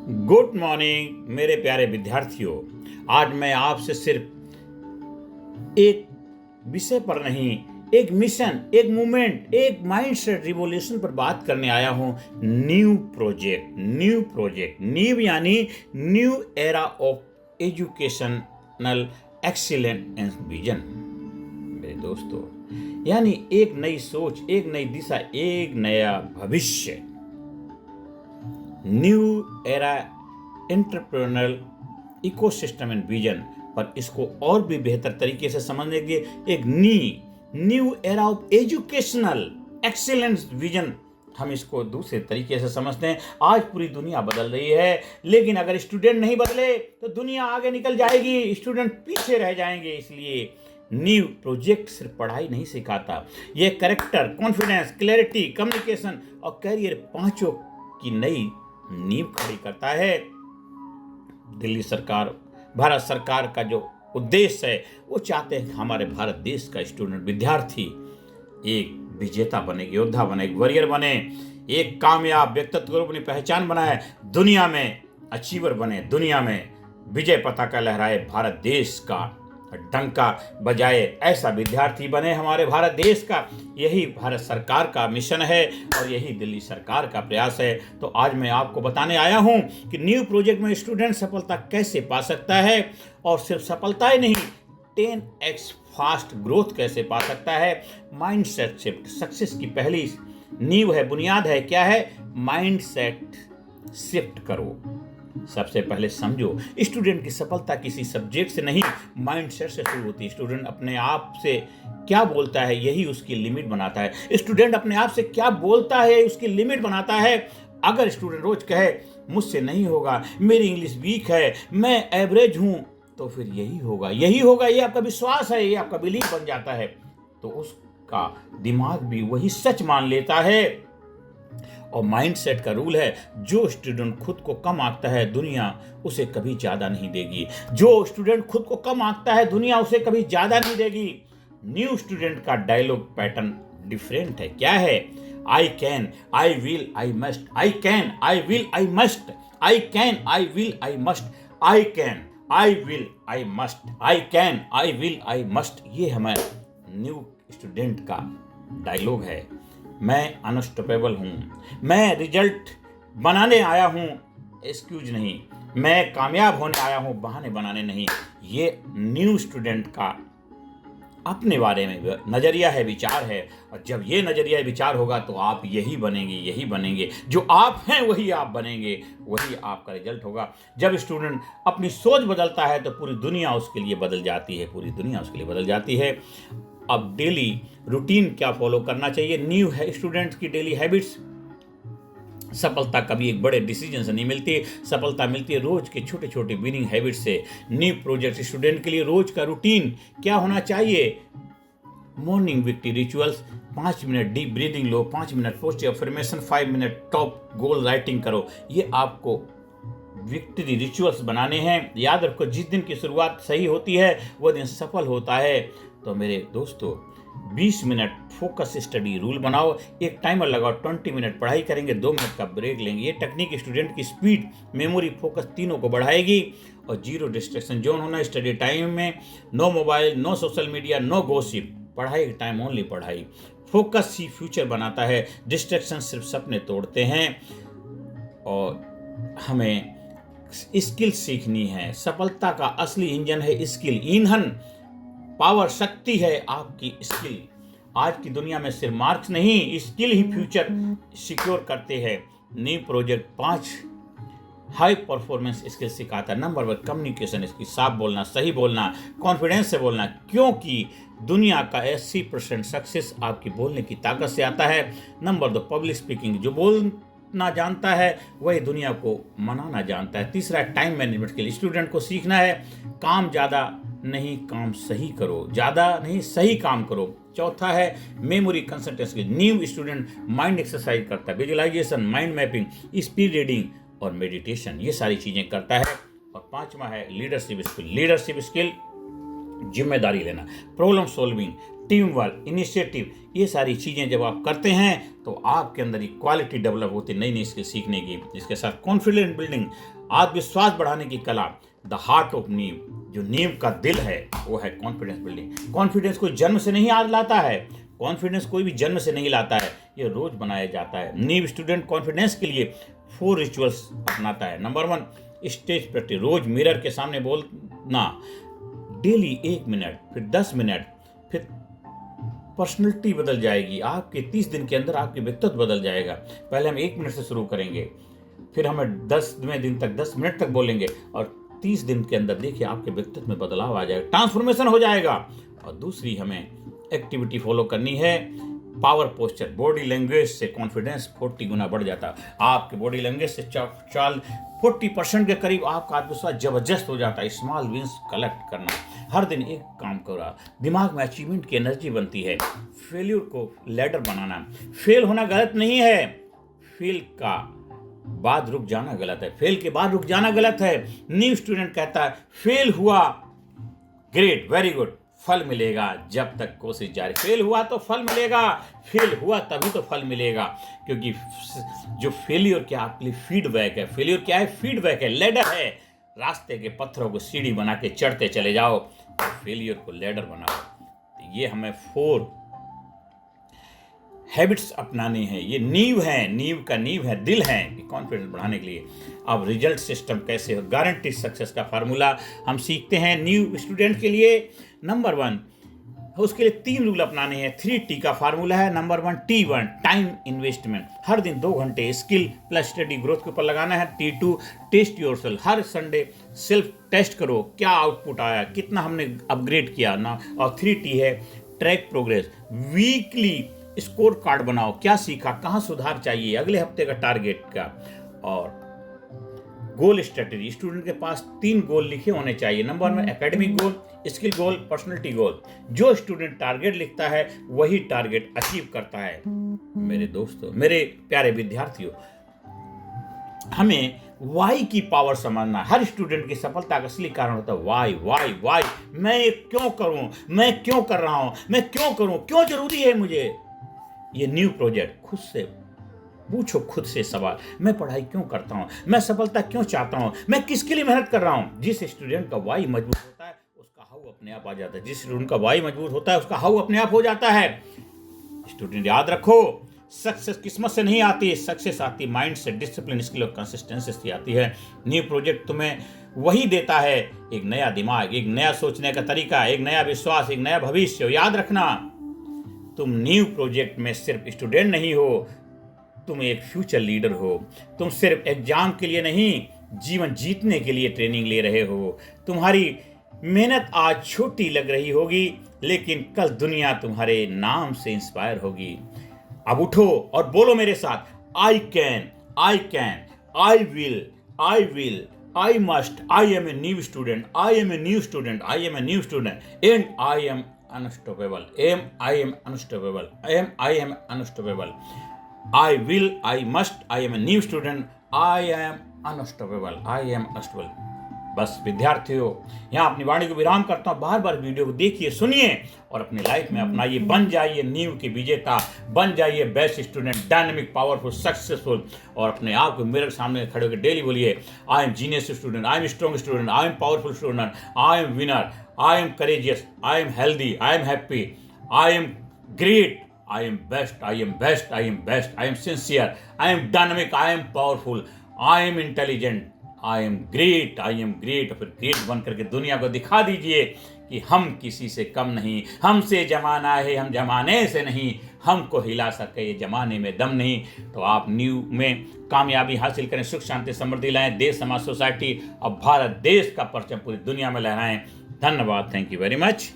Good morning मेरे प्यारे विद्यार्थियों। आज मैं आपसे सिर्फ एक विषय पर नहीं, एक मिशन, एक मूवमेंट, एक माइंडसेट रिवॉल्यूशन पर बात करने आया हूं। न्यू प्रोजेक्ट न्यू यानी new era of educational excellence and vision. मेरे दोस्तों, यानी एक नई सोच, एक नई दिशा, एक नया भविष्य। New era entrepreneurial ecosystem and vision. पर इसको और भी बेहतर तरीके से समझने के लिए एक new era of educational excellence vision, हम इसको दूसरे तरीके से समझते हैं। आज पूरी दुनिया बदल रही है, लेकिन अगर स्टूडेंट नहीं बदले तो दुनिया आगे निकल जाएगी, स्टूडेंट पीछे रह जाएंगे। इसलिए न्यू प्रोजेक्ट सिर्फ पढ़ाई नहीं सिखाता, ये कैरेक्टर, कॉन्फिडेंस, क्लैरिटी, कम्युनिकेशन और करियर पांचों की नई नींव खड़ी करता है। दिल्ली सरकार, भारत सरकार का जो उद्देश्य है, वो चाहते हैं कि हमारे भारत देश का स्टूडेंट, विद्यार्थी एक विजेता बने, योद्धा बने, एक वॉरियर बने, एक कामयाब व्यक्तित्व को अपनी पहचान बनाए, दुनिया में अचीवर बने, दुनिया में विजय पताका लहराए, भारत देश का डंका बजाए, ऐसा विद्यार्थी बने हमारे भारत देश का। यही भारत सरकार का मिशन है और यही दिल्ली सरकार का प्रयास है। तो आज मैं आपको बताने आया हूं कि न्यू प्रोजेक्ट में स्टूडेंट सफलता कैसे पा सकता है, और सिर्फ सफलता ही नहीं, 10x फास्ट ग्रोथ कैसे पा सकता है। माइंडसेट शिफ्ट सक्सेस की पहली नींव है, बुनियाद है। क्या है? माइंडसेट शिफ्ट करो। सबसे पहले समझो, स्टूडेंट की सफलता किसी सब्जेक्ट से नहीं, माइंडसेट से शुरू होती है। स्टूडेंट अपने आप से क्या बोलता है, यही उसकी लिमिट बनाता है। स्टूडेंट अपने आप से क्या बोलता है, उसकी लिमिट बनाता है। अगर स्टूडेंट रोज कहे मुझसे नहीं होगा, मेरी इंग्लिश वीक है, मैं एवरेज हूं, तो फिर यही होगा, ये आपका विश्वास है, ये आपका बिलीफ बन जाता है। तो उसका दिमाग भी वही सच मान लेता है। और माइंडसेट का रूल है, जो स्टूडेंट खुद को कम आंकता है, दुनिया उसे कभी ज्यादा नहीं देगी। जो स्टूडेंट खुद को कम आंकता है, दुनिया उसे कभी ज्यादा नहीं देगी। न्यू स्टूडेंट का डायलॉग पैटर्न डिफरेंट है। क्या है? आई can, I will, I must, I can, I will, I must, I can, I will, I must, I can, I will, I must, I can, I will, I must. ये हमारे new student का dialogue है। मैं unstoppable हूं, मैं result बनाने आया हूं, एक्सक्यूज नहीं। मैं कामयाब होने आया हूं, बहाने बनाने नहीं। ये न्यू स्टूडेंट का अपने बारे में नजरिया है, विचार है। और जब ये नजरिया विचार होगा तो आप यही बनेंगे। जो आप हैं वही आप बनेंगे, वही आपका रिजल्ट होगा। जब स्टूडेंट अपनी सोच बदलता है तो पूरी दुनिया उसके लिए बदल जाती है। अब डेली रूटीन क्या फॉलो करना चाहिए? न्यू है स्टूडेंट्स की डेली हैबिट्स। सफलता कभी एक बड़े डिसीजन से नहीं मिलती, सफलता मिलती है रोज के छोटे छोटे विनिंग हैबिट से। न्यू प्रोजेक्ट स्टूडेंट के लिए रोज का रूटीन क्या होना चाहिए? Morning victory rituals, 5 minute deep breathing लो, 5 minute positive affirmation, 5 minute top goal writing करो। ये आपको विक्ट्री रिचुअल्स बनाने हैं। याद रखो, जिस दिन की शुरुआत सही होती है वह दिन सफल होता है। तो मेरे दोस्तों, 20 मिनट फोकस स्टडी रूल बनाओ, एक टाइमर लगाओ, 20 मिनट पढ़ाई करेंगे, 2 मिनट का ब्रेक लेंगे। ये टेक्निक स्टूडेंट की स्पीड, मेमोरी, फोकस तीनों को बढ़ाएगी। और जीरो डिस्ट्रैक्शन जोन होना स्टडी टाइम में। No mobile, no social media, no gossip. पढ़ाई टाइम ओनली पढ़ाई। फोकस ही फ्यूचर बनाता है, डिस्ट्रैक्शन सिर्फ सपने तोड़ते हैं। और हमें स्किल सीखनी है। सफलता का असली इंजन है स्किल, ईंधन, पावर, शक्ति है आपकी स्किल। आज की दुनिया में सिर्फ मार्क्स नहीं, स्किल ही फ्यूचर सिक्योर करते हैं। New project 5 high performance skill सिखाता है। नंबर 1 कम्युनिकेशन स्किल, साफ बोलना, सही बोलना, कॉन्फिडेंस से बोलना, क्योंकि दुनिया का 80% सक्सेस आपकी बोलने की ताकत से आता है। नंबर 2 पब्लिक स्पीकिंग, जो बोलना जानता है वही दुनिया को मनाना जानता है। तीसरा टाइम मैनेजमेंट के लिए स्टूडेंट को सीखना है, काम ज़्यादा नहीं, काम सही करो, ज़्यादा नहीं, सही काम करो। चौथा है memory consultancy, new student mind exercise करता है, visualisation, mind mapping, speed reading और मेडिटेशन, ये सारी चीज़ें करता है। और 5वां है लीडरशिप स्किल जिम्मेदारी लेना, problem solving, team work, initiative, ये सारी चीज़ें जब आप करते हैं तो आपके अंदर एक क्वालिटी डेवलप होती है नई नई स्किल सीखने की। इसके साथ कॉन्फिडेंस बिल्डिंग, आत्मविश्वास बढ़ाने की कला, द हार्ट ऑफ नीव, जो नीव का दिल है वो है कॉन्फिडेंस बिल्डिंग। कॉन्फिडेंस कोई जन्म से नहीं आज लाता है, कॉन्फिडेंस कोई भी जन्म से नहीं लाता है, ये रोज बनाया जाता है। नीव स्टूडेंट कॉन्फिडेंस के लिए 4 रिचुअल्स अपनाता है। नंबर 1, स्टेज प्रैक्टिस, रोज मिरर के सामने बोलना, डेली 1 मिनट, फिर 10 मिनट, फिर पर्सनैलिटी बदल जाएगी आपके। 30 दिन के अंदर आपके व्यक्तित्व बदल जाएगा। पहले हम 1 मिनट से शुरू करेंगे, फिर हमें 10वें दिन तक 10 मिनट तक बोलेंगे, और 30 दिन के अंदर देखिए आपके व्यक्तित्व में बदलाव आ जाएगा, ट्रांसफॉर्मेशन हो जाएगा। और दूसरी हमें एक्टिविटी फॉलो करनी है, पावर पोस्चर, बॉडी लैंग्वेज से कॉन्फिडेंस 40 गुना बढ़ जाता है। आपके बॉडी लैंग्वेज से चाल 40% के करीब आपका आत्मविश्वास जबरदस्त हो जाता है। स्मॉल विंस कलेक्ट करना, हर दिन एक काम करा, दिमाग में अचीवमेंट की एनर्जी बनती है। फेल्यूर को लैडर बनाना, फेल होना गलत नहीं है, फेल का बाद रुक जाना गलत है, फेल के बाद रुक जाना गलत है। न्यू स्टूडेंट कहता है फेल हुआ, ग्रेट, वेरी गुड, फल मिलेगा जब तक कोशिश जारी। फेल हुआ तो फल मिलेगा, फेल हुआ तभी तो फल मिलेगा, क्योंकि जो फेलियर क्या आपके लिए फीडबैक है। फेलियर क्या है? फीडबैक है, लेडर है। रास्ते के पत्थरों को सीढ़ी बना के चढ़ते चले जाओ, तो फेलियर को लेडर बनाओ। तो ये हमें 4 हैबिट्स अपनाने हैं। ये नींव है, नींव का नींव है, दिल है कॉन्फिडेंस बढ़ाने के लिए। अब रिजल्ट सिस्टम कैसे हो, गारंटी सक्सेस का फार्मूला हम सीखते हैं न्यू स्टूडेंट के लिए। नंबर 1, उसके लिए 3 रूल अपनाने हैं। 3T का फार्मूला है। नंबर 1 T1, टाइम इन्वेस्टमेंट, हर दिन 2 घंटे स्किल प्लस स्टडी ग्रोथ के ऊपर लगाना है। T2, टेस्ट योरसेल्फ, हर संडे सेल्फ टेस्ट करो, क्या आउटपुट आया, कितना हमने अपग्रेड किया ना। और 3T है track progress, weekly score card बनाओ, क्या सीखा, कहाँ सुधार चाहिए, अगले हफ्ते का टारगेट का। और गोल स्ट्रेटेजी, स्टूडेंट के पास 3 गोल लिखे होने चाहिए। नंबर 1 एकेडमिक गोल, स्किल गोल, पर्सनैलिटी गोल। जो स्टूडेंट टारगेट लिखता है वही टारगेट अचीव करता है। मेरे दोस्तों, मेरे प्यारे विद्यार्थियों, हमें वाई की पावर समझना। हर स्टूडेंट की सफलता का असली कारण होता है वाई, वाई, वाई। मैं ये क्यों करूं, मैं क्यों कर रहा हूं, मैं क्यों करूं, क्यों जरूरी है मुझे ये न्यू प्रोजेक्ट। खुद से पूछो, खुद से सवाल, मैं पढ़ाई क्यों करता हूं, मैं सफलता क्यों चाहता हूं, मैं किसके लिए मेहनत कर रहा हूं। जिस स्टूडेंट का वाई मजबूत होता है उसका हाउ अपने आप आ जाता है। जिस स्टूडेंट का वाई मजबूत होता है उसका हाउ अपने आप हो जाता है। स्टूडेंट याद रखो, सक्सेस किस्मत से नहीं आती, सक्सेस आती माइंड से, डिसिप्लिन, स्किल और कंसिस्टेंसी से आती है। न्यू प्रोजेक्ट तुम्हें वही देता है, एक नया दिमाग, एक नया सोचने का तरीका, एक नया विश्वास, एक नया भविष्य। याद रखना, तुम न्यू प्रोजेक्ट में सिर्फ स्टूडेंट नहीं हो, तुम एक फ्यूचर लीडर हो। तुम सिर्फ एग्जाम के लिए नहीं, जीवन जीतने के लिए ट्रेनिंग ले रहे हो। तुम्हारी मेहनत आज छोटी लग रही होगी, लेकिन कल दुनिया तुम्हारे नाम से इंस्पायर होगी। अब उठो और बोलो मेरे साथ, I can, I can, I will, I will, I must, I am a new student, I am a new student, I am a new student, and I am unstoppable. I am unstoppable. I am unstoppable. I will, I must, I am a new student. I am unstoppable. I am unstoppable. बस विद्यार्थियों, यहाँ अपनी वाणी को विराम करता हूँ। बार बार video को देखिए, सुनिए और अपनी लाइफ में अपनाइए। बन जाइए नींव के विजेता, बन जाइए best student, dynamic, powerful, successful. और अपने आप को मिरर सामने खड़े होकर डेली बोलिए, I am genius student, I am strong student, I M powerful student, I M winner, I am courageous, I am healthy, I am happy, I am great, I am best, I am best, I am best, I am sincere, I am dynamic, I am powerful, I am intelligent, I am great, I am great. और फिर great बन करके दुनिया को दिखा दीजिए कि हम किसी से कम नहीं, हमसे जमाना है, हम जमाने से नहीं, हमको हिला सके ये जमाने में दम नहीं। तो आप न्यू में कामयाबी हासिल करें, सुख शांति समृद्धि लाएं, देश समाज सोसाइटी और भारत देश का परचम पूरी दुनिया में लहराएं। धन्यवाद, थैंक यू वेरी मच।